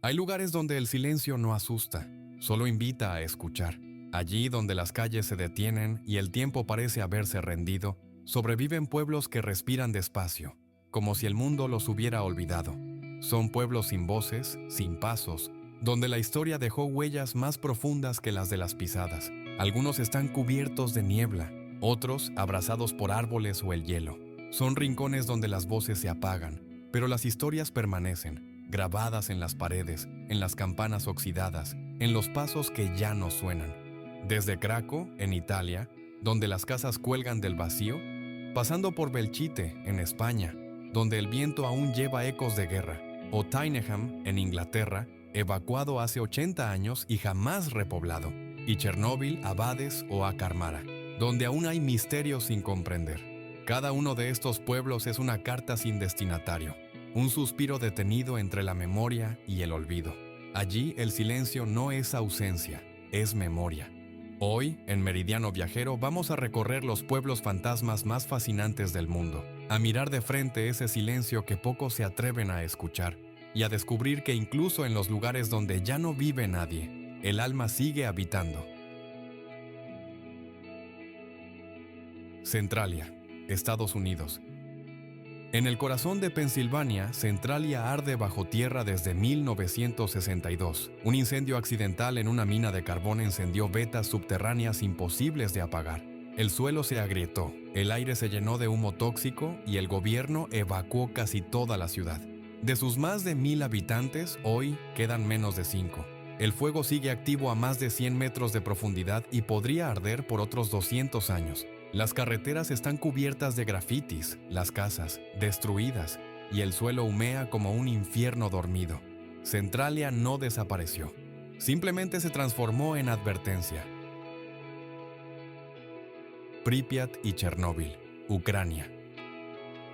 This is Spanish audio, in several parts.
Hay lugares donde el silencio no asusta, solo invita a escuchar. Allí donde las calles se detienen y el tiempo parece haberse rendido, sobreviven pueblos que respiran despacio, como si el mundo los hubiera olvidado. Son pueblos sin voces, sin pasos, donde la historia dejó huellas más profundas que las de las pisadas. Algunos están cubiertos de niebla, otros abrazados por árboles o el hielo. Son rincones donde las voces se apagan, pero las historias permanecen, grabadas en las paredes, en las campanas oxidadas, en los pasos que ya no suenan. Desde Craco, en Italia, donde las casas cuelgan del vacío, pasando por Belchite, en España, donde el viento aún lleva ecos de guerra, o Tyneham, en Inglaterra, evacuado hace 80 años y jamás repoblado, y Chernóbil, Abades o Acarmara, donde aún hay misterios sin comprender. Cada uno de estos pueblos es una carta sin destinatario, un suspiro detenido entre la memoria y el olvido. Allí el silencio no es ausencia, es memoria. Hoy, en Meridiano Viajero, vamos a recorrer los pueblos fantasmas más fascinantes del mundo, a mirar de frente ese silencio que pocos se atreven a escuchar, y a descubrir que incluso en los lugares donde ya no vive nadie, el alma sigue habitando. Centralia, Estados Unidos. En el corazón de Pensilvania, Centralia arde bajo tierra desde 1962. Un incendio accidental en una mina de carbón encendió vetas subterráneas imposibles de apagar. El suelo se agrietó, el aire se llenó de humo tóxico y el gobierno evacuó casi toda la ciudad. De sus más de 1,000 habitantes, hoy quedan menos de 5. El fuego sigue activo a más de 100 metros de profundidad y podría arder por otros 200 años. Las carreteras están cubiertas de grafitis, las casas destruidas y el suelo humea como un infierno dormido. Centralia no desapareció, simplemente se transformó en advertencia. Pripyat y Chernóbil, Ucrania.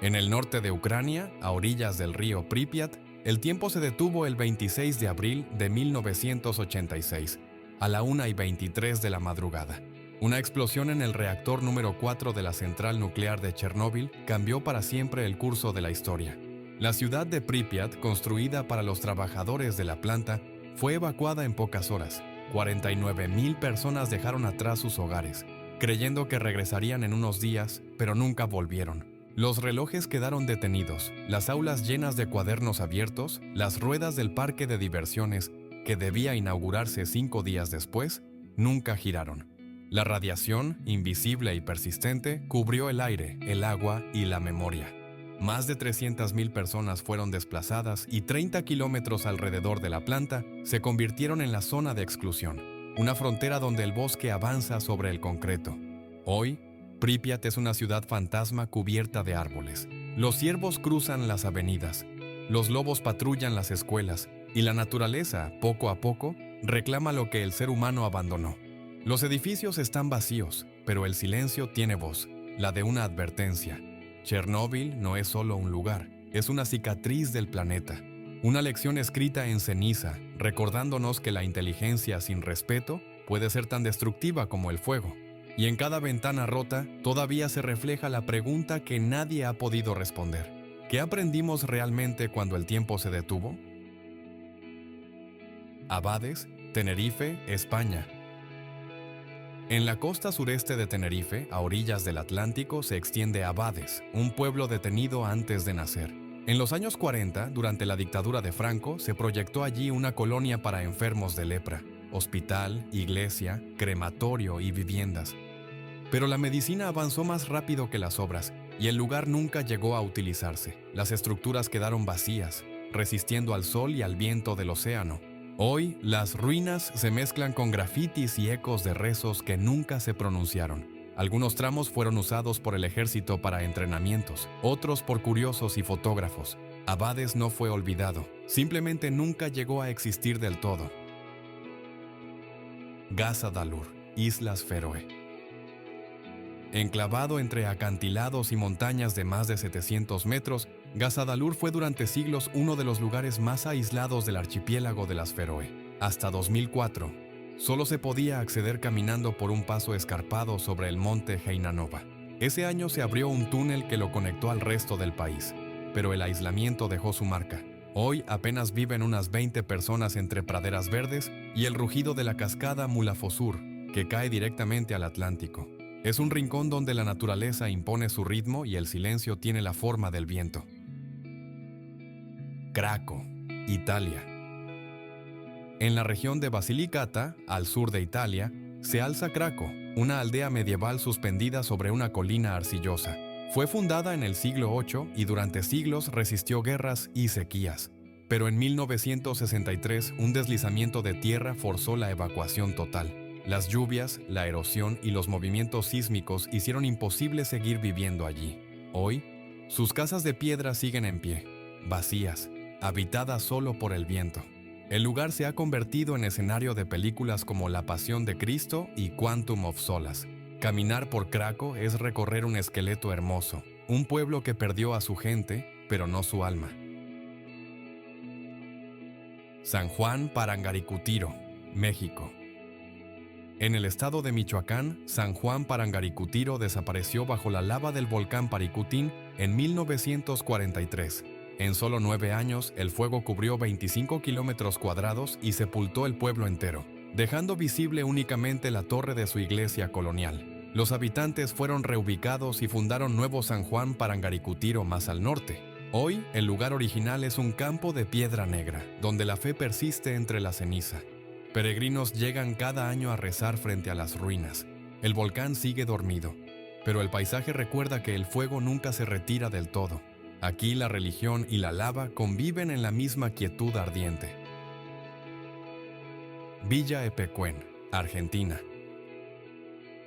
En el norte de Ucrania, a orillas del río Pripyat, el tiempo se detuvo el 26 de abril de 1986, a la 1:23 de la madrugada. Una explosión en el reactor número 4 de la central nuclear de Chernóbil cambió para siempre el curso de la historia. La ciudad de Pripyat, construida para los trabajadores de la planta, fue evacuada en pocas horas. 49,000 personas dejaron atrás sus hogares, creyendo que regresarían en unos días, pero nunca volvieron. Los relojes quedaron detenidos, las aulas llenas de cuadernos abiertos, las ruedas del parque de diversiones, que debía inaugurarse 5 días después, nunca giraron. La radiación, invisible y persistente, cubrió el aire, el agua y la memoria. Más de 300,000 personas fueron desplazadas y 30 kilómetros alrededor de la planta se convirtieron en la zona de exclusión, una frontera donde el bosque avanza sobre el concreto. Hoy, Pripyat es una ciudad fantasma cubierta de árboles. Los ciervos cruzan las avenidas, los lobos patrullan las escuelas y la naturaleza, poco a poco, reclama lo que el ser humano abandonó. Los edificios están vacíos, pero el silencio tiene voz, la de una advertencia. Chernóbil no es solo un lugar, es una cicatriz del planeta. Una lección escrita en ceniza, recordándonos que la inteligencia sin respeto puede ser tan destructiva como el fuego. Y en cada ventana rota todavía se refleja la pregunta que nadie ha podido responder. ¿Qué aprendimos realmente cuando el tiempo se detuvo? Abades, Tenerife, España. En la costa sureste de Tenerife, a orillas del Atlántico, se extiende Abades, un pueblo detenido antes de nacer. En los años 40, durante la dictadura de Franco, se proyectó allí una colonia para enfermos de lepra, hospital, iglesia, crematorio y viviendas. Pero la medicina avanzó más rápido que las obras, y el lugar nunca llegó a utilizarse. Las estructuras quedaron vacías, resistiendo al sol y al viento del océano. Hoy, las ruinas se mezclan con grafitis y ecos de rezos que nunca se pronunciaron. Algunos tramos fueron usados por el ejército para entrenamientos, otros por curiosos y fotógrafos. Abades no fue olvidado, simplemente nunca llegó a existir del todo. Gaza Dalur, Islas Feroe. Enclavado entre acantilados y montañas de más de 700 metros, Gaza Dalur fue durante siglos uno de los lugares más aislados del archipiélago de las Feroe. Hasta 2004, solo se podía acceder caminando por un paso escarpado sobre el monte Heinanova. Ese año se abrió un túnel que lo conectó al resto del país, pero el aislamiento dejó su marca. Hoy apenas viven unas 20 personas entre praderas verdes y el rugido de la cascada Mulafosur, que cae directamente al Atlántico. Es un rincón donde la naturaleza impone su ritmo y el silencio tiene la forma del viento. Craco, Italia. En la región de Basilicata, al sur de Italia, se alza Craco, una aldea medieval suspendida sobre una colina arcillosa. Fue fundada en el siglo VIII y durante siglos resistió guerras y sequías. Pero en 1963, un deslizamiento de tierra forzó la evacuación total. Las lluvias, la erosión y los movimientos sísmicos hicieron imposible seguir viviendo allí. Hoy, sus casas de piedra siguen en pie, vacías, habitadas solo por el viento. El lugar se ha convertido en escenario de películas como La Pasión de Cristo y Quantum of Solace. Caminar por Craco es recorrer un esqueleto hermoso, un pueblo que perdió a su gente, pero no su alma. San Juan Parangaricutiro, México. En el estado de Michoacán, San Juan Parangaricutiro desapareció bajo la lava del volcán Paricutín en 1943. En solo 9 años, el fuego cubrió 25 kilómetros cuadrados y sepultó el pueblo entero, dejando visible únicamente la torre de su iglesia colonial. Los habitantes fueron reubicados y fundaron Nuevo San Juan Parangaricutiro más al norte. Hoy, el lugar original es un campo de piedra negra, donde la fe persiste entre la ceniza. Peregrinos llegan cada año a rezar frente a las ruinas. El volcán sigue dormido, pero el paisaje recuerda que el fuego nunca se retira del todo. Aquí la religión y la lava conviven en la misma quietud ardiente. Villa Epecuén, Argentina.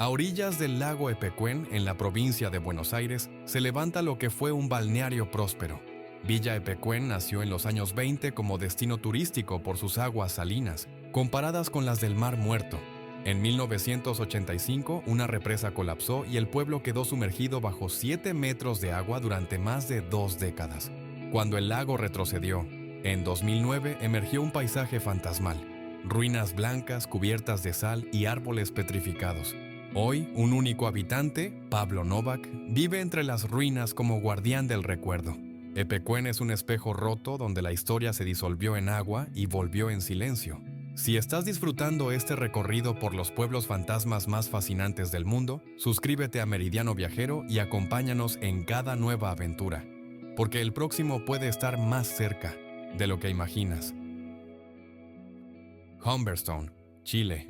A orillas del lago Epecuén, en la provincia de Buenos Aires, se levanta lo que fue un balneario próspero. Villa Epecuén nació en los años 20 como destino turístico por sus aguas salinas, comparadas con las del Mar Muerto. En 1985, una represa colapsó y el pueblo quedó sumergido bajo 7 metros de agua durante más de 2 décadas. Cuando el lago retrocedió, en 2009 emergió un paisaje fantasmal, ruinas blancas cubiertas de sal y árboles petrificados. Hoy, un único habitante, Pablo Novak, vive entre las ruinas como guardián del recuerdo. Epecuén es un espejo roto donde la historia se disolvió en agua y volvió en silencio. Si estás disfrutando este recorrido por los pueblos fantasmas más fascinantes del mundo, suscríbete a Meridiano Viajero y acompáñanos en cada nueva aventura, porque el próximo puede estar más cerca de lo que imaginas. Humberstone, Chile.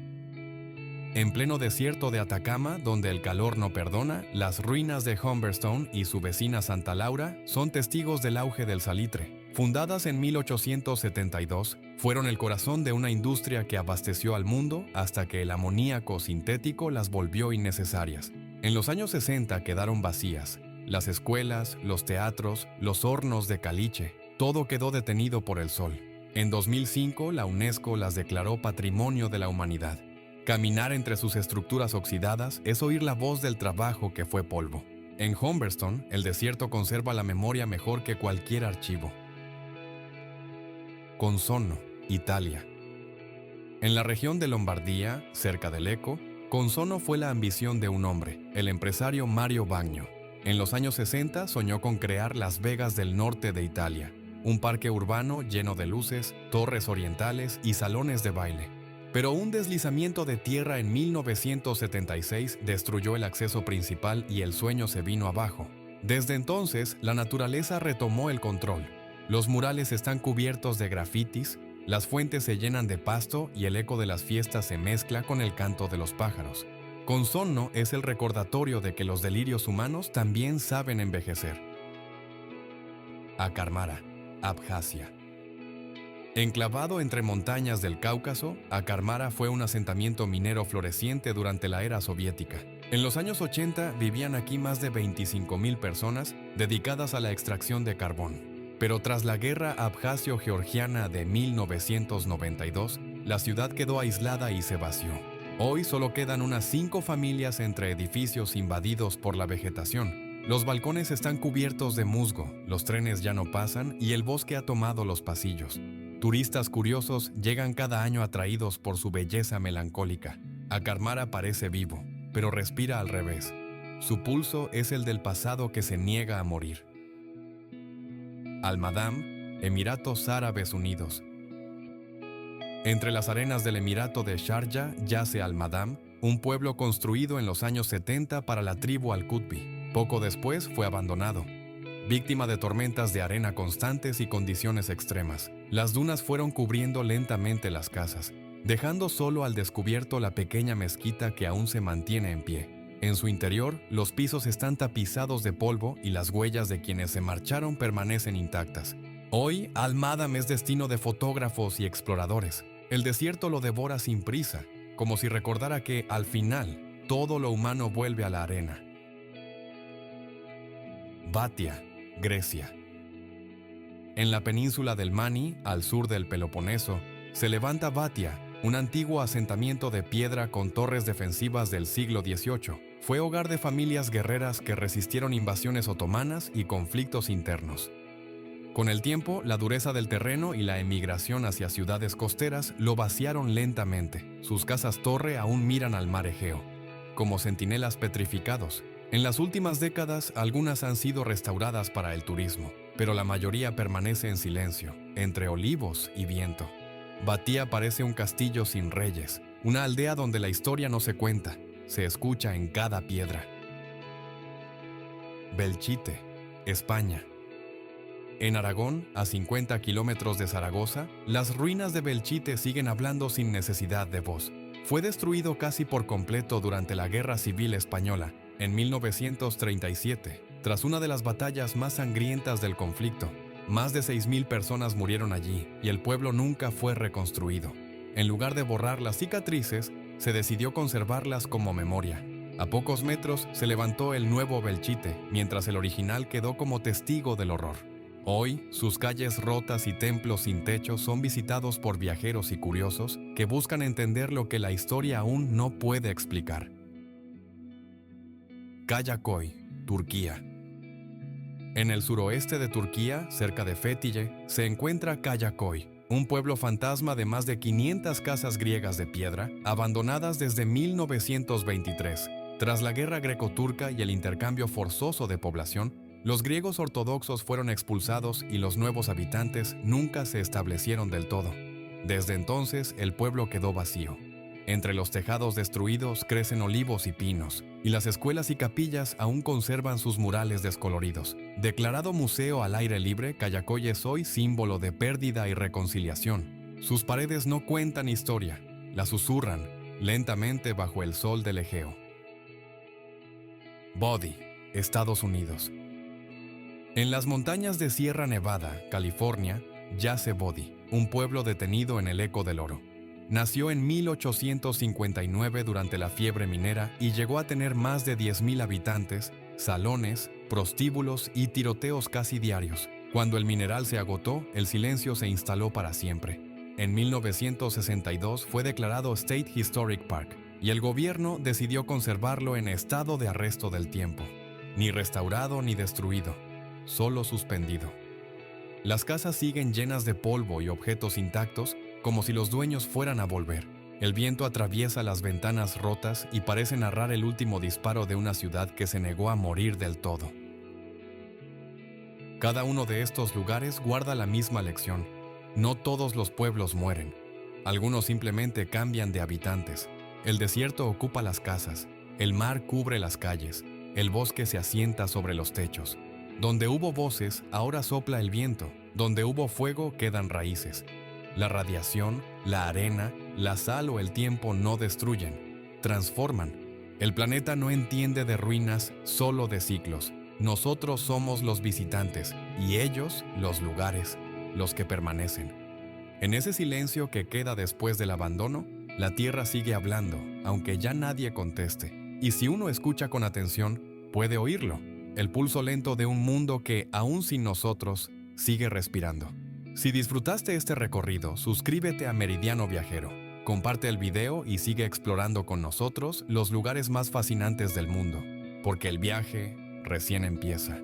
En pleno desierto de Atacama, donde el calor no perdona, las ruinas de Humberstone y su vecina Santa Laura son testigos del auge del salitre. Fundadas en 1872, fueron el corazón de una industria que abasteció al mundo hasta que el amoníaco sintético las volvió innecesarias. En los años 60 quedaron vacías. Las escuelas, los teatros, los hornos de caliche, todo quedó detenido por el sol. En 2005, la UNESCO las declaró Patrimonio de la Humanidad. Caminar entre sus estructuras oxidadas es oír la voz del trabajo que fue polvo. En Humberstone, el desierto conserva la memoria mejor que cualquier archivo. Consonno, Italia. En la región de Lombardía, cerca de Lecco, Consonno fue la ambición de un hombre, el empresario Mario Bagno. En los años 60 soñó con crear Las Vegas del norte de Italia, un parque urbano lleno de luces, torres orientales y salones de baile. Pero un deslizamiento de tierra en 1976 destruyó el acceso principal y el sueño se vino abajo. Desde entonces, la naturaleza retomó el control. Los murales están cubiertos de grafitis, las fuentes se llenan de pasto y el eco de las fiestas se mezcla con el canto de los pájaros. Consonno es el recordatorio de que los delirios humanos también saben envejecer. Akarmara, Abjasia. Enclavado entre montañas del Cáucaso, Akarmara fue un asentamiento minero floreciente durante la era soviética. En los años 80 vivían aquí más de 25,000 personas dedicadas a la extracción de carbón. Pero tras la guerra abjasio-georgiana de 1992, la ciudad quedó aislada y se vació. Hoy solo quedan unas 5 familias entre edificios invadidos por la vegetación. Los balcones están cubiertos de musgo, los trenes ya no pasan y el bosque ha tomado los pasillos. Turistas curiosos llegan cada año atraídos por su belleza melancólica. Akarmara parece vivo, pero respira al revés. Su pulso es el del pasado que se niega a morir. Almadam, Emiratos Árabes Unidos. Entre las arenas del Emirato de Sharjah yace Al-Madam, un pueblo construido en los años 70 para la tribu Al-Qutbi. Poco después fue abandonado, víctima de tormentas de arena constantes y condiciones extremas. Las dunas fueron cubriendo lentamente las casas, dejando solo al descubierto la pequeña mezquita que aún se mantiene en pie. En su interior, los pisos están tapizados de polvo y las huellas de quienes se marcharon permanecen intactas. Hoy, Al-Madam es destino de fotógrafos y exploradores. El desierto lo devora sin prisa, como si recordara que, al final, todo lo humano vuelve a la arena. Batia, Grecia. En la península del Mani, al sur del Peloponeso, se levanta Batia, un antiguo asentamiento de piedra con torres defensivas del siglo XVIII. Fue hogar de familias guerreras que resistieron invasiones otomanas y conflictos internos. Con el tiempo, la dureza del terreno y la emigración hacia ciudades costeras lo vaciaron lentamente. Sus casas torre aún miran al mar Egeo, como centinelas petrificados. En las últimas décadas, algunas han sido restauradas para el turismo, pero la mayoría permanece en silencio, entre olivos y viento. Batia parece un castillo sin reyes, una aldea donde la historia no se cuenta, se escucha en cada piedra. Belchite, España. En Aragón, a 50 kilómetros de Zaragoza, las ruinas de Belchite siguen hablando sin necesidad de voz. Fue destruido casi por completo durante la Guerra Civil Española, en 1937, tras una de las batallas más sangrientas del conflicto. Más de 6.000 personas murieron allí y el pueblo nunca fue reconstruido. En lugar de borrar las cicatrices, se decidió conservarlas como memoria. A pocos metros se levantó el nuevo Belchite, mientras el original quedó como testigo del horror. Hoy, sus calles rotas y templos sin techo son visitados por viajeros y curiosos que buscan entender lo que la historia aún no puede explicar. Kayaköy, Turquía. En el suroeste de Turquía, cerca de Fethiye, se encuentra Kayaköy, un pueblo fantasma de más de 500 casas griegas de piedra, abandonadas desde 1923. Tras la guerra greco-turca y el intercambio forzoso de población, los griegos ortodoxos fueron expulsados y los nuevos habitantes nunca se establecieron del todo. Desde entonces, el pueblo quedó vacío. Entre los tejados destruidos crecen olivos y pinos, y las escuelas y capillas aún conservan sus murales descoloridos. Declarado museo al aire libre, Kayaköy es hoy símbolo de pérdida y reconciliación. Sus paredes no cuentan historia, la susurran lentamente bajo el sol del Egeo. Bodhi, Estados Unidos. En las montañas de Sierra Nevada, California, yace Bodhi, un pueblo detenido en el Eco del Oro. Nació en 1859 durante la fiebre minera y llegó a tener más de 10.000 habitantes, salones, prostíbulos y tiroteos casi diarios. Cuando el mineral se agotó, el silencio se instaló para siempre. En 1962 fue declarado State Historic Park y el gobierno decidió conservarlo en estado de arresto del tiempo. Ni restaurado ni destruido, solo suspendido. Las casas siguen llenas de polvo y objetos intactos, como si los dueños fueran a volver. El viento atraviesa las ventanas rotas y parece narrar el último disparo de una ciudad que se negó a morir del todo. Cada uno de estos lugares guarda la misma lección. No todos los pueblos mueren. Algunos simplemente cambian de habitantes. El desierto ocupa las casas, el mar cubre las calles, el bosque se asienta sobre los techos. Donde hubo voces, ahora sopla el viento. Donde hubo fuego, quedan raíces. La radiación, la arena, la sal o el tiempo no destruyen, transforman. El planeta no entiende de ruinas, solo de ciclos. Nosotros somos los visitantes y ellos los lugares, los que permanecen. En ese silencio que queda después del abandono, la tierra sigue hablando, aunque ya nadie conteste. Y si uno escucha con atención, puede oírlo. El pulso lento de un mundo que, aún sin nosotros, sigue respirando. Si disfrutaste este recorrido, suscríbete a Meridiano Viajero, comparte el video y sigue explorando con nosotros los lugares más fascinantes del mundo, porque el viaje recién empieza.